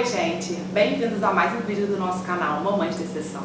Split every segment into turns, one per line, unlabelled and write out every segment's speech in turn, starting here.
Oi gente, bem-vindos a mais um vídeo do nosso canal Mamães de Exceção.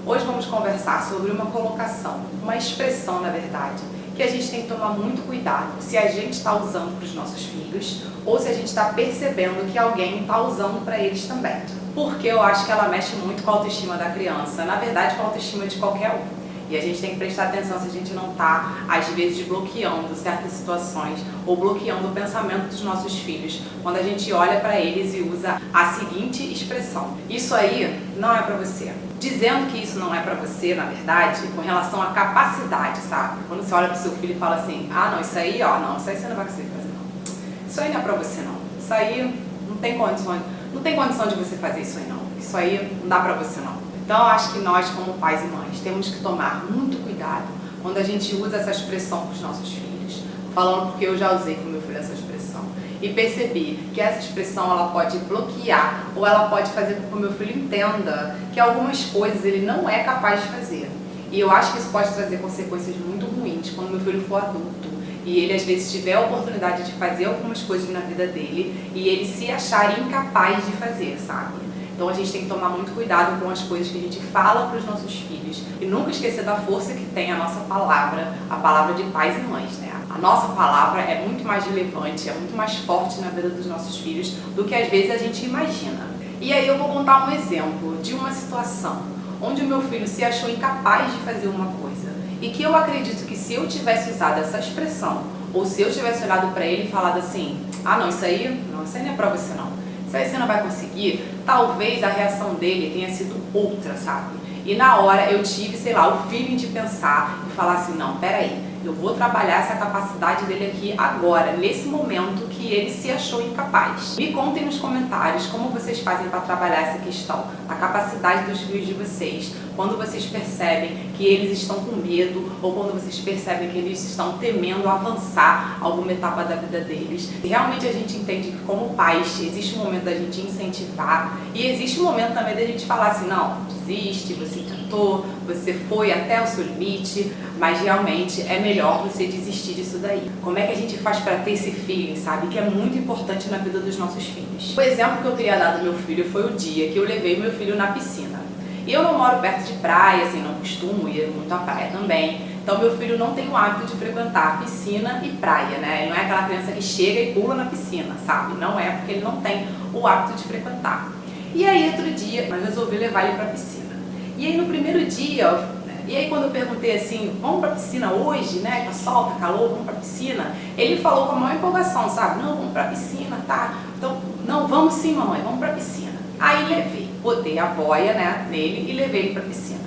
Hoje vamos conversar sobre uma colocação, uma expressão na verdade, que a gente tem que tomar muito cuidado se a gente está usando para os nossos filhos ou se a gente está percebendo que alguém está usando para eles também. Porque eu acho que ela mexe muito com a autoestima da criança, na verdade com a autoestima de qualquer um. E a gente tem que prestar atenção se a gente não está, às vezes, bloqueando certas situações ou bloqueando o pensamento dos nossos filhos quando a gente olha para eles e usa a seguinte expressão: isso aí não é para você. Dizendo que isso não é para você, na verdade, com relação à capacidade, sabe? Quando você olha para o seu filho e fala assim: ah, não, isso aí, ó, não, isso aí você não vai conseguir fazer, não. Isso aí não é para você, não. Isso aí não tem condição de você fazer isso aí, não. Isso aí não dá para você, não. Então, eu acho que nós, como pais e mães, temos que tomar muito cuidado quando a gente usa essa expressão com os nossos filhos. Falando porque eu já usei com meu filho essa expressão. E percebi que essa expressão ela pode bloquear ou ela pode fazer com que o meu filho entenda que algumas coisas ele não é capaz de fazer. E eu acho que isso pode trazer consequências muito ruins quando meu filho for adulto. E ele às vezes tiver a oportunidade de fazer algumas coisas na vida dele e ele se achar incapaz de fazer, sabe? Então a gente tem que tomar muito cuidado com as coisas que a gente fala para os nossos filhos e nunca esquecer da força que tem a nossa palavra, a palavra de pais e mães, né? A nossa palavra é muito mais relevante, é muito mais forte na vida dos nossos filhos do que às vezes a gente imagina. E aí eu vou contar um exemplo de uma situação onde o meu filho se achou incapaz de fazer uma coisa e que eu acredito que se eu tivesse usado essa expressão ou se eu tivesse olhado para ele e falado assim: ah não, isso aí não é para você não. Isso aí você não vai conseguir, talvez a reação dele tenha sido outra, sabe? E na hora eu tive, sei lá, o feeling de pensar e falar assim: não, peraí, eu vou trabalhar essa capacidade dele aqui agora, nesse momento que ele se achou incapaz. Me contem nos comentários como vocês fazem para trabalhar essa questão, a capacidade dos filhos de vocês, quando vocês percebem que eles estão com medo ou quando vocês percebem que eles estão temendo avançar alguma etapa da vida deles. E realmente a gente entende que como pais existe um momento da gente incentivar e existe um momento também da gente falar assim: não, desiste, você tentou, você foi até o seu limite, mas realmente é melhor você desistir disso daí. Como é que a gente faz para ter esse feeling, sabe? Que é muito importante na vida dos nossos filhos. O exemplo que eu queria dar do meu filho foi o dia que eu levei meu filho na piscina. E eu não moro perto de praia, assim, não costumo ir muito à praia também. Então meu filho não tem o hábito de frequentar piscina e praia, né? Ele não é aquela criança que chega e pula na piscina, sabe? Não é, porque ele não tem o hábito de frequentar. E aí outro dia eu resolvi levar ele pra piscina. E aí no primeiro dia, e aí quando eu perguntei assim: vamos pra piscina hoje, né? Tá sol, tá calor, vamos pra piscina. Ele falou com a maior empolgação, sabe? Não, vamos pra piscina, tá? Então, não, vamos sim mamãe, vamos pra piscina. Aí levei, botei a boia, né, nele e levei ele pra piscina.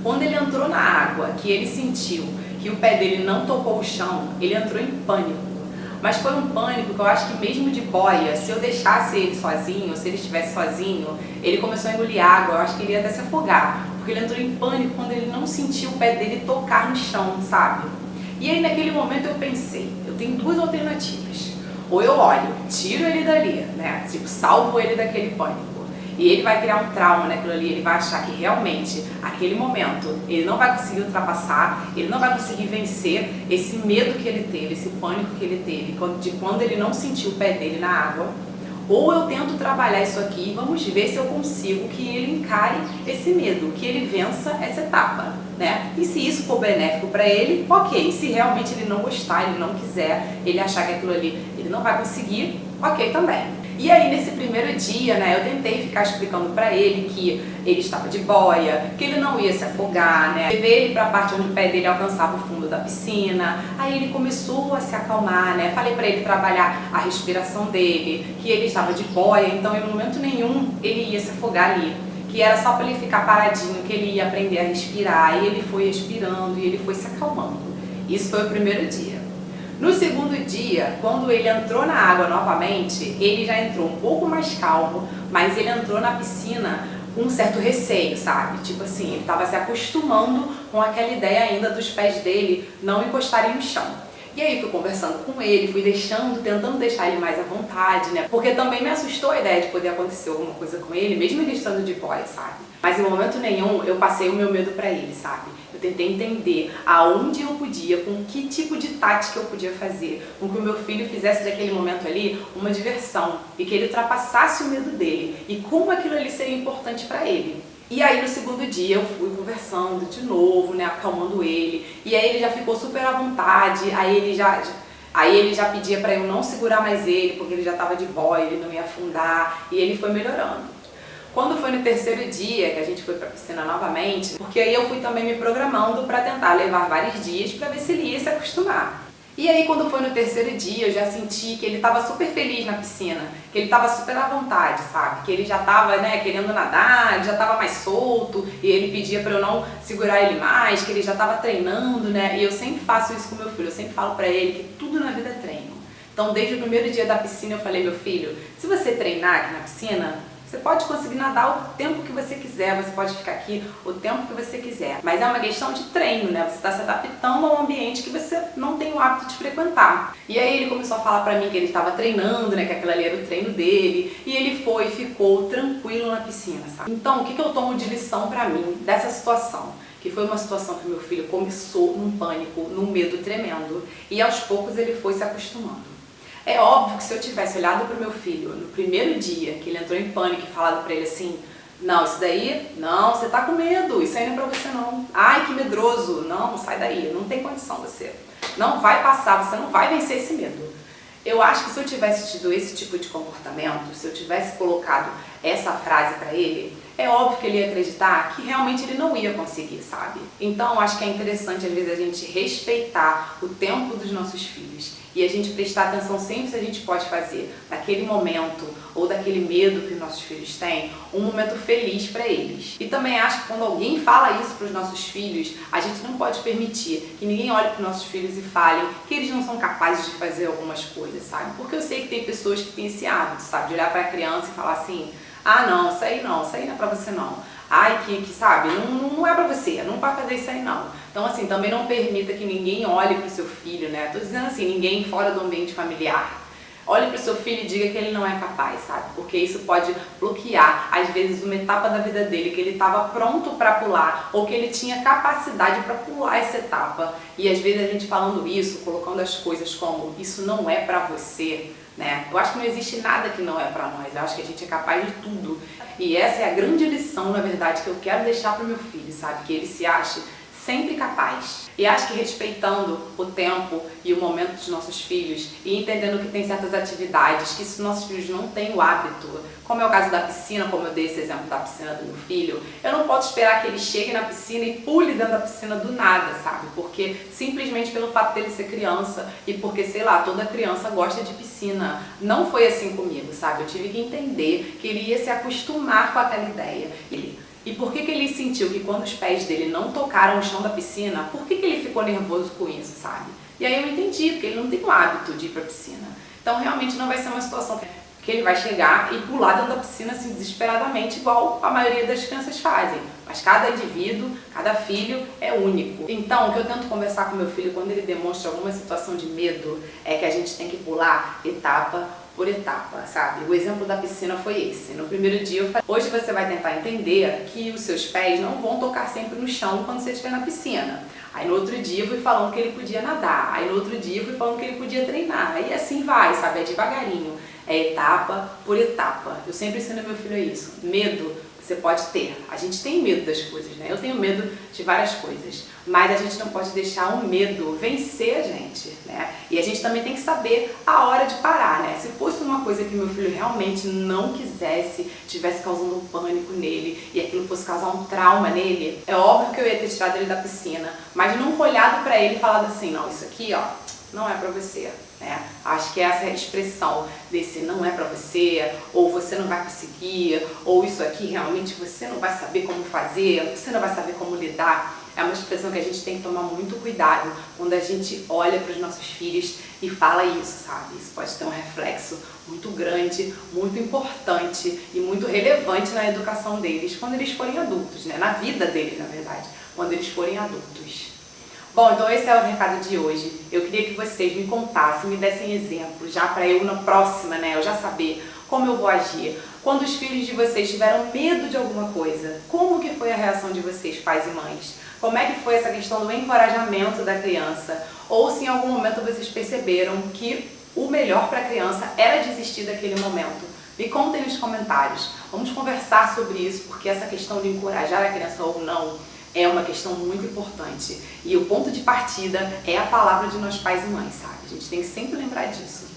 Quando ele entrou na água, que ele sentiu que o pé dele não tocou o chão, ele entrou em pânico. Mas foi um pânico que eu acho que mesmo de boia, se eu deixasse ele sozinho, se ele estivesse sozinho, ele começou a engolir água, eu acho que ele ia até se afogar. Porque ele entrou em pânico quando ele não sentiu o pé dele tocar no chão, sabe? E aí naquele momento eu pensei: eu tenho duas alternativas. Ou eu olho, tiro ele dali, né? Tipo, salvo ele daquele pânico. E ele vai criar um trauma naquilo ali, ele vai achar que realmente, aquele momento, ele não vai conseguir ultrapassar, ele não vai conseguir vencer esse medo que ele teve, esse pânico que ele teve, de quando ele não sentiu o pé dele na água. Ou eu tento trabalhar isso aqui e vamos ver se eu consigo que ele encare esse medo, que ele vença essa etapa, né? E se isso for benéfico para ele, ok. Se realmente ele não gostar, ele não quiser, ele achar que aquilo ali ele não vai conseguir, ok também. E aí nesse primeiro dia, né, eu tentei ficar explicando pra ele que ele estava de boia, que ele não ia se afogar, né. Levei ele pra parte onde o pé dele alcançava o fundo da piscina, aí ele começou a se acalmar, né. Falei pra ele trabalhar a respiração dele, que ele estava de boia, então em momento nenhum ele ia se afogar ali. Que era só pra ele ficar paradinho, que ele ia aprender a respirar, e ele foi respirando e ele foi se acalmando. Isso foi o primeiro dia. No segundo dia, quando ele entrou na água novamente, ele já entrou um pouco mais calmo, mas ele entrou na piscina com um certo receio, sabe? Tipo assim, ele estava se acostumando com aquela ideia ainda dos pés dele não encostarem no chão. E aí fui conversando com ele, tentando deixar ele mais à vontade, né? Porque também me assustou a ideia de poder acontecer alguma coisa com ele, mesmo ele estando de boy, sabe? Mas em momento nenhum eu passei o meu medo pra ele, sabe? Eu tentei entender aonde eu podia, com que tipo de tática eu podia fazer, com que o meu filho fizesse daquele momento ali uma diversão e que ele ultrapassasse o medo dele e como aquilo ali seria importante pra ele. E aí no segundo dia eu fui conversando de novo, né, acalmando ele, e aí ele já ficou super à vontade, aí ele já pedia pra eu não segurar mais ele, porque ele já tava de boy, ele não ia afundar, e ele foi melhorando. Quando foi no terceiro dia que a gente foi pra piscina novamente, porque aí eu fui também me programando pra tentar levar vários dias pra ver se ele ia se acostumar. E aí quando foi no terceiro dia eu já senti que ele tava super feliz na piscina, que ele tava super à vontade, sabe? Que ele já tava, né, querendo nadar, ele já tava mais solto e ele pedia pra eu não segurar ele mais, que ele já tava treinando, né? E eu sempre faço isso com meu filho, eu sempre falo pra ele que tudo na vida é treino. Então desde o primeiro dia da piscina eu falei, meu filho, se você treinar aqui na piscina, você pode conseguir nadar o tempo que você quiser, você pode ficar aqui o tempo que você quiser. Mas é uma questão de treino, né? Você está se adaptando a um ambiente que você não tem o hábito de frequentar. E aí ele começou a falar pra mim que ele estava treinando, né? Que aquilo ali era o treino dele. E ele foi e ficou tranquilo na piscina, sabe? Então, o que eu tomo de lição pra mim dessa situação? Que foi uma situação que meu filho começou num pânico, num medo tremendo. E aos poucos ele foi se acostumando. É óbvio que se eu tivesse olhado para o meu filho no primeiro dia, que ele entrou em pânico e falado para ele assim, não, isso daí, não, você tá com medo, isso aí não é pra você não. Ai, que medroso, não, sai daí, não tem condição você. Não vai passar, você não vai vencer esse medo. Eu acho que se eu tivesse tido esse tipo de comportamento, se eu tivesse colocado essa frase para ele, é óbvio que ele ia acreditar que realmente ele não ia conseguir, sabe? Então, acho que é interessante, às vezes, a gente respeitar o tempo dos nossos filhos e a gente prestar atenção sempre se a gente pode fazer daquele momento ou daquele medo que os nossos filhos têm, um momento feliz para eles. E também acho que quando alguém fala isso para os nossos filhos, a gente não pode permitir que ninguém olhe para os nossos filhos e fale que eles não são capazes de fazer algumas coisas, sabe? Porque eu sei que tem pessoas que têm esse hábito, sabe? De olhar para a criança e falar assim, ah não, isso aí não é pra você não. Ai, que sabe, não é pra você, não vai fazer isso aí não. Então assim, também não permita que ninguém olhe pro seu filho, né? Tô dizendo assim, ninguém fora do ambiente familiar. Olhe pro seu filho e diga que ele não é capaz, sabe? Porque isso pode bloquear, às vezes, uma etapa da vida dele que ele estava pronto para pular ou que ele tinha capacidade para pular essa etapa. E às vezes a gente falando isso, colocando as coisas como isso não é pra você, né? Eu acho que não existe nada que não é pra nós, eu acho que a gente é capaz de tudo. E essa é a grande lição, na verdade, que eu quero deixar pro meu filho, sabe? Que ele se ache sempre capaz. E acho que respeitando o tempo e o momento dos nossos filhos e entendendo que tem certas atividades que se nossos filhos não têm o hábito, como é o caso da piscina, como eu dei esse exemplo da piscina do meu filho, eu não posso esperar que ele chegue na piscina e pule dentro da piscina do nada, sabe? Porque simplesmente pelo fato dele ser criança e porque, sei lá, toda criança gosta de piscina. Não foi assim comigo, sabe? Eu tive que entender que ele ia se acostumar com aquela ideia. E por que ele sentiu que quando os pés dele não tocaram o chão da piscina, por que ele ficou nervoso com isso, sabe? E aí eu entendi, porque ele não tem o hábito de ir pra piscina. Então realmente não vai ser uma situação que ele vai chegar e pular dentro da piscina assim desesperadamente, igual a maioria das crianças fazem. Mas cada indivíduo, cada filho é único. Então o que eu tento conversar com meu filho quando ele demonstra alguma situação de medo é que a gente tem que pular etapa por etapa, sabe? O exemplo da piscina foi esse. No primeiro dia eu falei, hoje você vai tentar entender que os seus pés não vão tocar sempre no chão quando você estiver na piscina. Aí no outro dia eu fui falando que ele podia nadar, aí no outro dia eu fui falando que ele podia treinar, e assim vai, sabe? É devagarinho, é etapa por etapa. Eu sempre ensino meu filho isso. Medo você pode ter. A gente tem medo das coisas, né? Eu tenho medo de várias coisas, mas a gente não pode deixar o medo vencer a gente, né? E a gente também tem que saber a hora de parar, né? Se fosse uma coisa que meu filho realmente não quisesse, tivesse causando um pânico nele e aquilo fosse causar um trauma nele, é óbvio que eu ia ter tirado ele da piscina, mas nunca olhado pra ele e falado assim, não, isso aqui, ó, não é pra você, né? Acho que essa é a expressão desse não é pra você, ou você não vai conseguir, ou isso aqui realmente você não vai saber como fazer, você não vai saber como lidar. É uma expressão que a gente tem que tomar muito cuidado quando a gente olha para os nossos filhos e fala isso, sabe? Isso pode ter um reflexo muito grande, muito importante e muito relevante na educação deles quando eles forem adultos, né? Na vida deles, na verdade, quando eles forem adultos. Bom, então esse é o recado de hoje. Eu queria que vocês me contassem, me dessem exemplos, já para eu na próxima, eu já saber como eu vou agir. Quando os filhos de vocês tiveram medo de alguma coisa, como que foi a reação de vocês, pais e mães? Como é que foi essa questão do encorajamento da criança? Ou se em algum momento vocês perceberam que o melhor para a criança era desistir daquele momento? Me contem nos comentários. Vamos conversar sobre isso, porque essa questão de encorajar a criança ou não é uma questão muito importante. E o ponto de partida é a palavra de nós pais e mães, sabe? A gente tem que sempre lembrar disso.